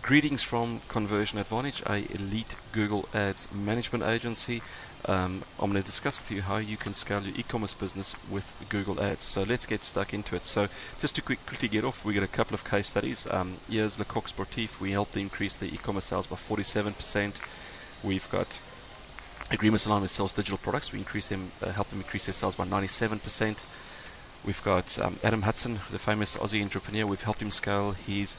Greetings from Conversion Advantage, a elite Google Ads management agency. I'm going to discuss with you how you can scale your e-commerce business with Google Ads. So let's get stuck into it. So just to quickly get off, we got a couple of case studies. Here's Le Coq Sportif. We helped increase the e-commerce sales by 47%. We've got agreements aligned with Sales Digital Products. We helped them increase their sales by 97%. We've got Adam Hudson, the famous Aussie entrepreneur. We've helped him scale his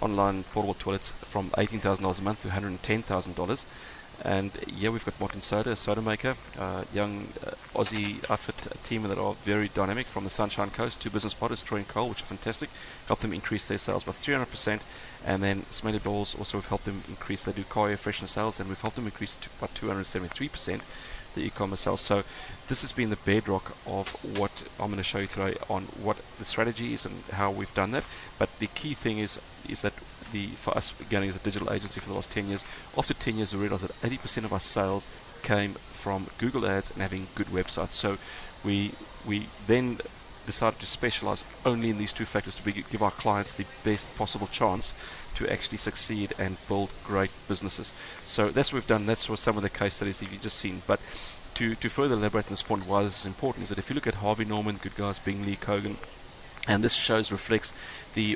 online portable toilets from $18,000 a month to $110,000. And yeah, we've got Martin Soda, a soda maker, young Aussie outfit team that are very dynamic from the Sunshine Coast. Two business partners, Troy and Cole, which are fantastic. Helped them increase their sales by 300%. And then Smelly Balls, also we've helped them increase. They do car air freshener sales, and we've helped them increase by 273%. The e-commerce sales. So this has been the bedrock of what I'm going to show you today on what the strategy is and how we've done that. But the key thing is that for us, again, as a digital agency for the last 10 years, after 10 years we realized that 80% of our sales came from Google Ads and having good websites. So we then decided to specialize only in these two factors to give our clients the best possible chance to actually succeed and build great businesses. So that's what we've done. That's what some of the case studies that you've just seen. But to further elaborate on this point, why this is important, is that if you look at Harvey Norman, Good Guys, Bingley, Kogan, and this reflects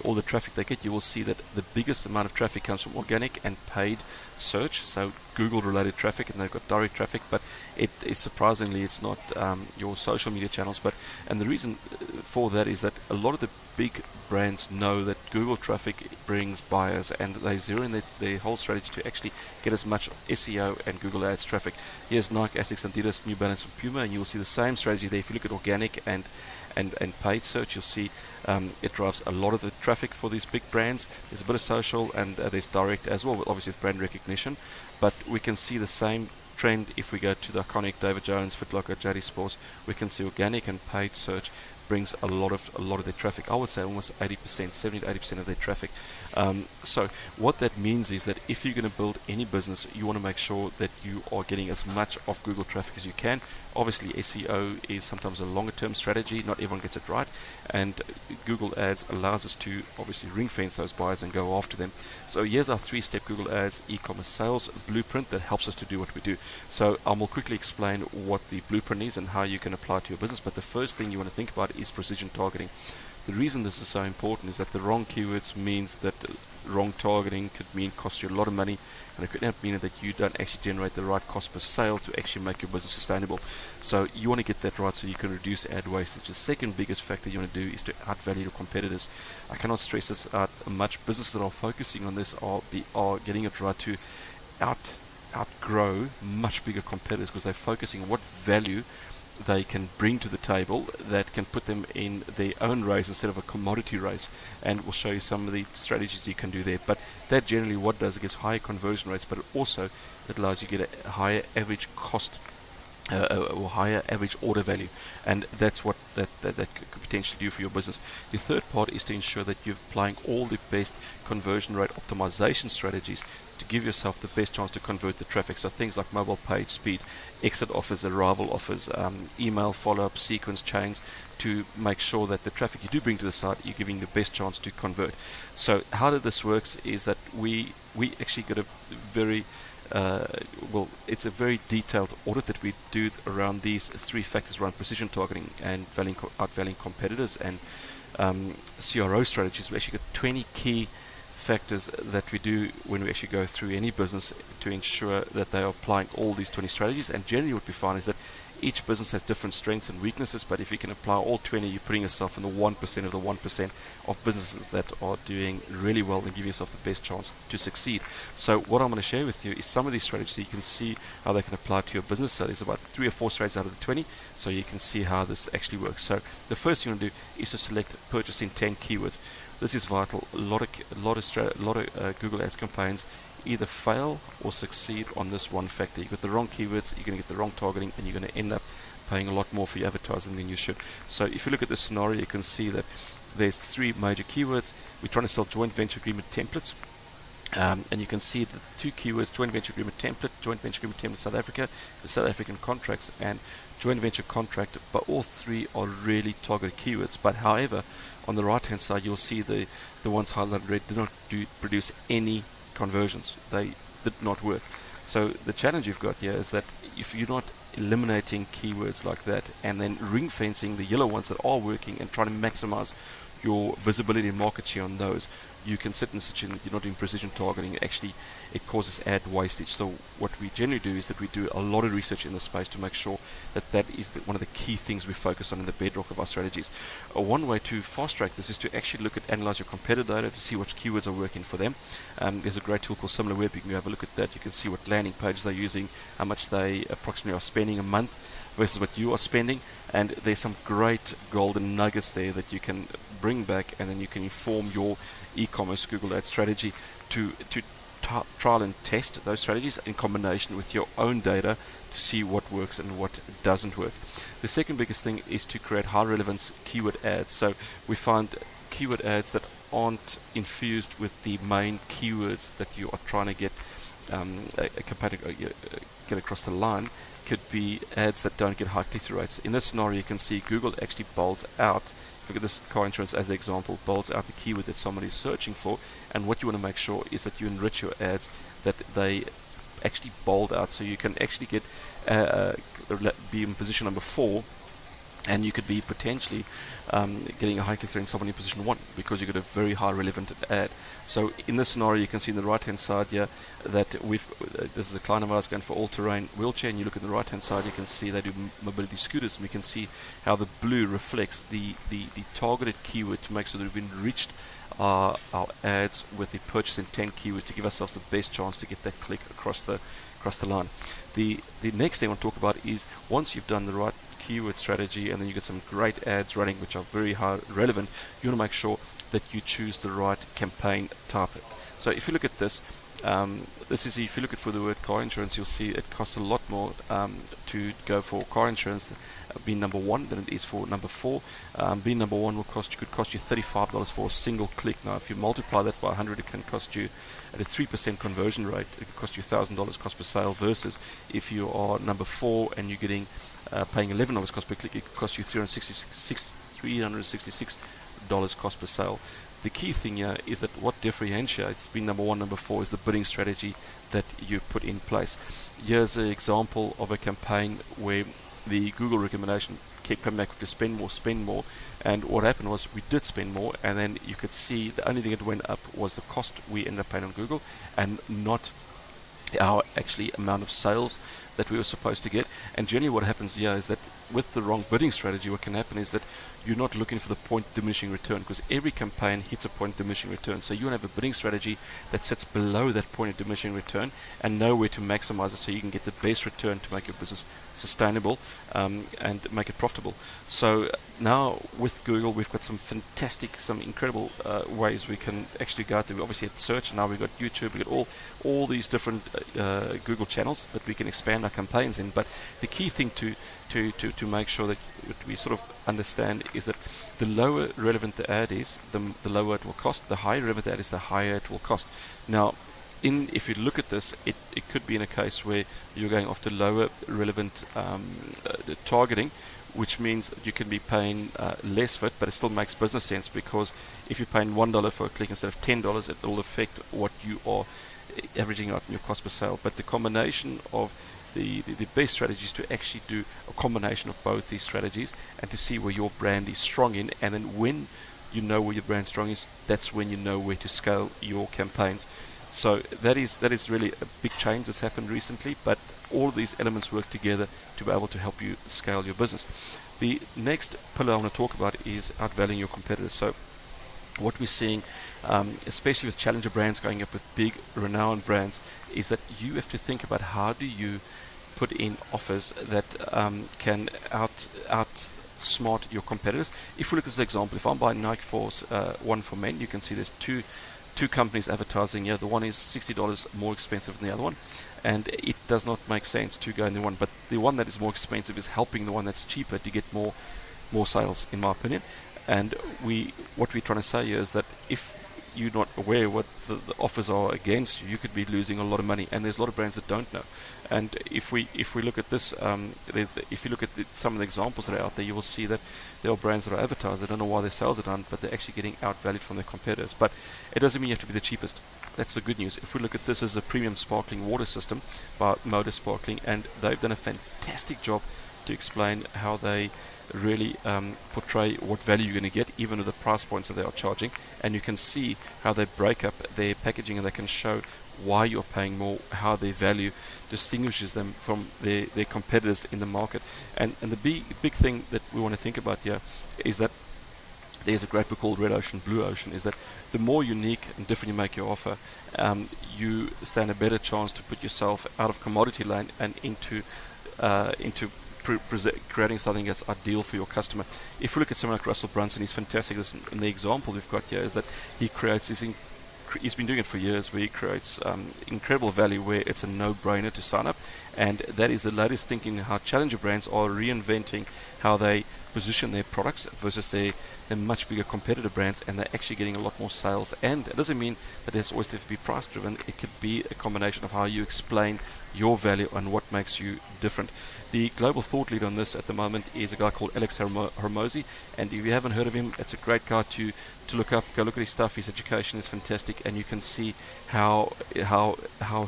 all the traffic they get, you will see that the biggest amount of traffic comes from organic and paid search, so Google related traffic, and they've got direct traffic, but it is surprisingly it's not your social media channels. And the reason for that is that a lot of the big brands know that Google traffic brings buyers, and they zero in their whole strategy to actually get as much SEO and Google Ads traffic. Here's Nike, Asics, Adidas, New Balance, and Puma, and you will see the same strategy there. If you look at organic and paid search, you'll see it drives a lot of the traffic for these big brands. There's a bit of social, and there's direct as well, obviously with brand recognition. But we can see the same trend if we go to the iconic David Jones, Foot Locker, JD Sports. We can see organic and paid search brings a lot of their traffic. I would say almost 80%, 70 to 80% of their traffic. So what that means is that if you're going to build any business, you want to make sure that you are getting as much of Google traffic as you can. Obviously, SEO is sometimes a longer term strategy. Not everyone gets it right, and Google Ads allows us to obviously ring fence those buyers and go after them. So here's our 3-step Google Ads e-commerce sales blueprint that helps us to do what we do. So I will quickly explain what the blueprint is and how you can apply it to your business. But the first thing you want to think about is precision targeting. The reason this is so important is that the wrong keywords means that wrong targeting could mean cost you a lot of money, and it could mean that you don't actually generate the right cost per sale to actually make your business sustainable. So you want to get that right so you can reduce ad wastage. The second biggest factor you want to do is to outvalue your competitors. I cannot stress this out much. Businesses that are focusing on this are getting it right to outgrow much bigger competitors, because they're focusing on what value they can bring to the table that can put them in their own race instead of a commodity race. And we'll show you some of the strategies you can do there. But that generally what does, it gets higher conversion rates, but it allows you to get a higher average cost or higher average order value, and that's what that could potentially do for your business. The third part is to ensure that you're applying all the best conversion rate optimization strategies to give yourself the best chance to convert the traffic. So things like mobile page speed, exit offers, arrival offers, email follow-up, sequence chains, to make sure that the traffic you do bring to the site, you're giving the best chance to convert. So how this works is that we actually get a very it's a very detailed audit that we do around these 3 factors around precision targeting and outvaluing competitors and CRO strategies. We actually got 20 key factors that we do when we actually go through any business to ensure that they are applying all these 20 strategies. And generally what we find is that each business has different strengths and weaknesses, but if you can apply all 20, you're putting yourself in the 1% of the 1% of businesses that are doing really well and giving yourself the best chance to succeed. So what I'm going to share with you is some of these strategies so you can see how they can apply to your business. So there's about 3 or 4 strategies out of the 20, so you can see how this actually works. So the first thing you want to do is to select purchase intent keywords. This is vital. A lot of Google Ads campaigns either fail or succeed on this one factor. You've got the wrong keywords, you're going to get the wrong targeting, and you're going to end up paying a lot more for your advertising than you should. So if you look at this scenario, you can see that there's 3 major keywords. We're trying to sell joint venture agreement templates. And you can see the 2 keywords: joint venture agreement template South Africa, the South African contracts, and joint venture contract. But all 3 are really targeted keywords. But however, on the right hand side you'll see the ones highlighted red did not produce any conversions. They did not work. So the challenge you've got here is that if you're not eliminating keywords like that and then ring fencing the yellow ones that are working and trying to maximize your visibility and market share on those, you can sit in a situation that you're not doing precision targeting. Actually, it causes ad wastage. So what we generally do is that we do a lot of research in the space to make sure that that is one of the key things we focus on in the bedrock of our strategies. One way to fast track this is to actually look at analyze your competitor data to see which keywords are working for them. There's a great tool called SimilarWeb. You can have a look at that. You can see what landing pages they're using, how much they approximately are spending a month versus what you are spending, and there's some great golden nuggets there that you can bring back, and then you can inform your e-commerce Google Ads strategy to trial and test those strategies in combination with your own data to see what works and what doesn't work. The second biggest thing is to create high relevance keyword ads. So we find keyword ads that aren't infused with the main keywords that you are trying to get get across the line. Could be ads that don't get high click-through rates. In this scenario, you can see Google actually bolds out, look at this car insurance as an example, bolds out the keyword that somebody is searching for, and what you want to make sure is that you enrich your ads that they actually bold out, so you can actually get be in position number 4, and you could be potentially getting a high click-through in someone in position 1 because you got a very high relevant ad. So in this scenario, you can see on the right hand side here that this is a client of ours going for all-terrain wheelchair, and you look at the right hand side, you can see they do mobility scooters, and we can see how the blue reflects the targeted keyword to make sure that we've enriched our ads with the purchase intent keyword to give ourselves the best chance to get that click across the line. The next thing I want to talk about is once you've done the right keyword strategy and then you get some great ads running which are very high relevant, you want to make sure that you choose the right campaign type. So if you look at this, if you look at for the word car insurance, you'll see it costs a lot more to go for car insurance being number 1 than it is for number 4. Being number 1 could cost you $35 for a single click. Now if you multiply that by 100, it can cost you at a 3% conversion rate, it could cost you $1,000 cost per sale, versus if you are number 4 and you're getting paying $11 cost per click, it could cost you $366 cost per sale. The key thing here is that what differentiates being number 1, number 4 is the bidding strategy that you put in place. Here's an example of a campaign where the Google recommendation kept coming back to spend more, and what happened was we did spend more, and then you could see the only thing that went up was the cost we ended up paying on Google and not our actually amount of sales that we were supposed to get. And generally what happens here is that with the wrong bidding strategy, what can happen is that you're not looking for the point diminishing return, because every campaign hits a point diminishing return. So you want to have a bidding strategy that sits below that point of diminishing return and know where to maximize it so you can get the best return to make your business sustainable and make it profitable. So now with Google, we've got some incredible ways we can actually go out there. We obviously had search, and now we've got YouTube, we've got all these different Google channels that we can expand our campaigns in. But the key thing to make sure that we sort of understand is that the lower relevant the ad is, the lower it will cost. The higher relevant the ad is, the higher it will cost. Now, if you look at this, it could be in a case where you're going after lower relevant targeting, which means you can be paying less for it, but it still makes business sense, because if you're paying $1 for a click instead of $10, it will affect what you are averaging out in your cost per sale. But the combination of the best strategy is to actually do a combination of both these strategies and to see where your brand is strong in, and then when you know where your brand strong is, that's when you know where to scale your campaigns. So that is really a big change that's happened recently, but all of these elements work together to be able to help you scale your business. The next pillar I want to talk about is outvaluing your competitors. So what we're seeing, especially with challenger brands going up with big renowned brands, is that you have to think about how do you put in offers that can outsmart your competitors. If we look at this example, if I'm buying Nike Force One for men, you can see there's two companies advertising here. The one is $60 more expensive than the other one, and it does not make sense to go in the one, but the one that is more expensive is helping the one that's cheaper to get more sales, in my opinion. And what we're trying to say here is that if you're not aware what the offers are against you, you could be losing a lot of money. And there's a lot of brands that don't know. And if we look at this, if you look at some of the examples that are out there, you will see that there are brands that are advertised. They don't know why their sales are down, but they're actually getting outvalued from their competitors. But it doesn't mean you have to be the cheapest. That's the good news. If we look at this as a premium sparkling water system by Motor Sparkling, and they've done a fantastic job to explain how they really portray what value you're going to get, even with the price points that they are charging. And you can see how they break up their packaging, and they can show why you're paying more, how their value distinguishes them from their competitors in the market. And the big thing that we want to think about here is that there's a great book called Red Ocean, Blue Ocean, is that the more unique and different you make your offer, you stand a better chance to put yourself out of commodity lane and into creating something that's ideal for your customer. If we look at someone like Russell Brunson, he's fantastic. And the example we've got here is that he creates he's been doing it for years, where he creates incredible value where it's a no-brainer to sign up. And that is the latest thinking, how challenger brands are reinventing how they position their products versus their much bigger competitor brands, and they're actually getting a lot more sales. And it doesn't mean that it's always have to be price driven. It could be a combination of how you explain your value and what makes you different. The global thought leader on this at the moment is a guy called Alex Hormozi, and if you haven't heard of him, it's a great guy to look up. Go look at his stuff. His education is fantastic, and you can see how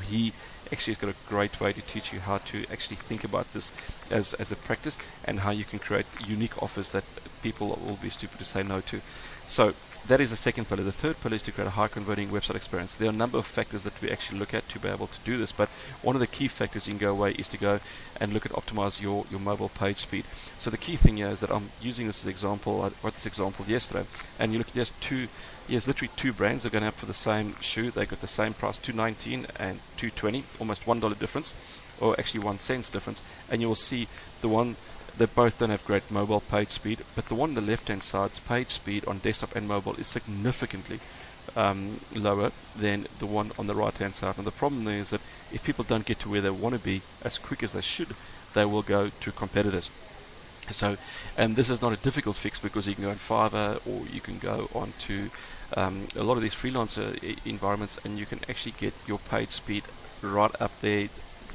he actually has got a great way to teach you how to actually think about this as a practice, and how you can create unique offers that people will be stupid to say no to. So that is the second pillar. The third pillar is to create a high converting website experience. There are a number of factors that we actually look at to be able to do this, but one of the key factors you can go away is to go and look at optimize your mobile page speed. So the key thing here is that I'm using this as an example. I wrote this example yesterday, and you look, there's literally two brands. They're going up for the same shoe. They got the same price, $219 and $220, almost $1 difference, or actually 1 cent difference. And you will see they both don't have great mobile page speed, but the one on the left-hand side's page speed on desktop and mobile is significantly lower than the one on the right-hand side. And the problem there is that if people don't get to where they want to be as quick as they should, they will go to competitors. So, and this is not a difficult fix, because you can go on Fiverr, or you can go on to a lot of these freelancer environments, and you can actually get your page speed right up there,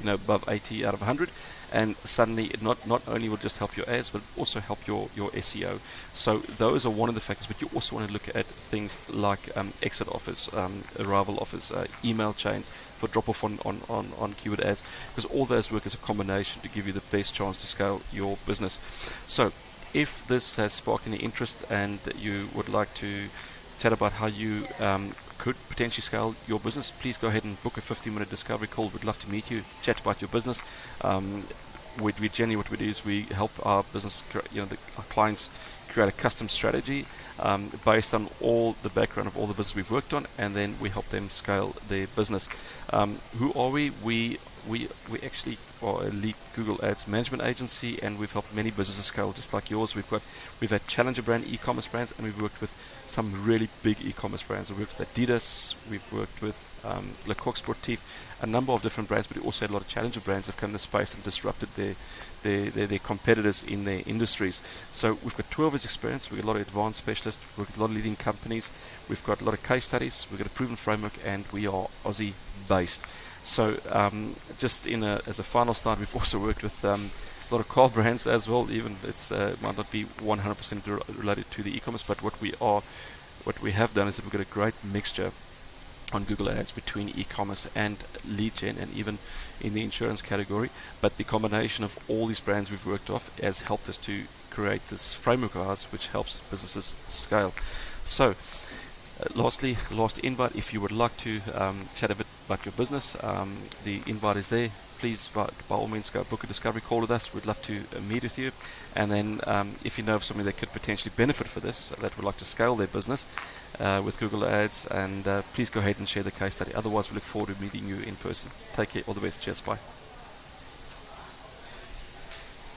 above 80 out of 100. And suddenly it not only will just help your ads, but also help your SEO. So those are one of the factors. But you also want to look at things like exit offers, arrival offers, email chains for drop-off on keyword ads, because all those work as a combination to give you the best chance to scale your business. So if this has sparked any interest and you would like to chat about how you could potentially scale your business, please go ahead and book a 15-minute discovery call. We'd love to meet you, chat about your business. We generally, what we do is we help our business, our clients create a custom strategy based on all the background of all the business we've worked on, and then we help them scale their business. Who are we? We actually are a lead Google Ads management agency, and we've helped many businesses scale just like yours. We've had challenger brand e-commerce brands, and we've worked with some really big e-commerce brands. We've worked with Adidas, we've worked with Le Coq Sportif, a number of different brands, but we also had a lot of challenger brands that have come in the space and disrupted their competitors in their industries. So we've got 12 years experience, we've got a lot of advanced specialists, we've got a lot of leading companies, we've got a lot of case studies, we've got a proven framework, and we are Aussie based. So just as a final start, we've also worked with a lot of car brands as well. Even it's might not be 100% related to the e-commerce, but what we have done is that we've got a great mixture on Google Ads between e-commerce and lead gen, and even in the insurance category. But the combination of all these brands we've worked off has helped us to create this framework of ours, which helps businesses scale. So last invite, if you would like to chat a bit about your business, the invite is there. Please, by all means, go book a discovery call with us. We'd love to meet with you. And then if you know of somebody that could potentially benefit for this, that would like to scale their business with Google Ads, and please go ahead and share the case study. Otherwise, we look forward to meeting you in person. Take care. All the best. Cheers. Bye.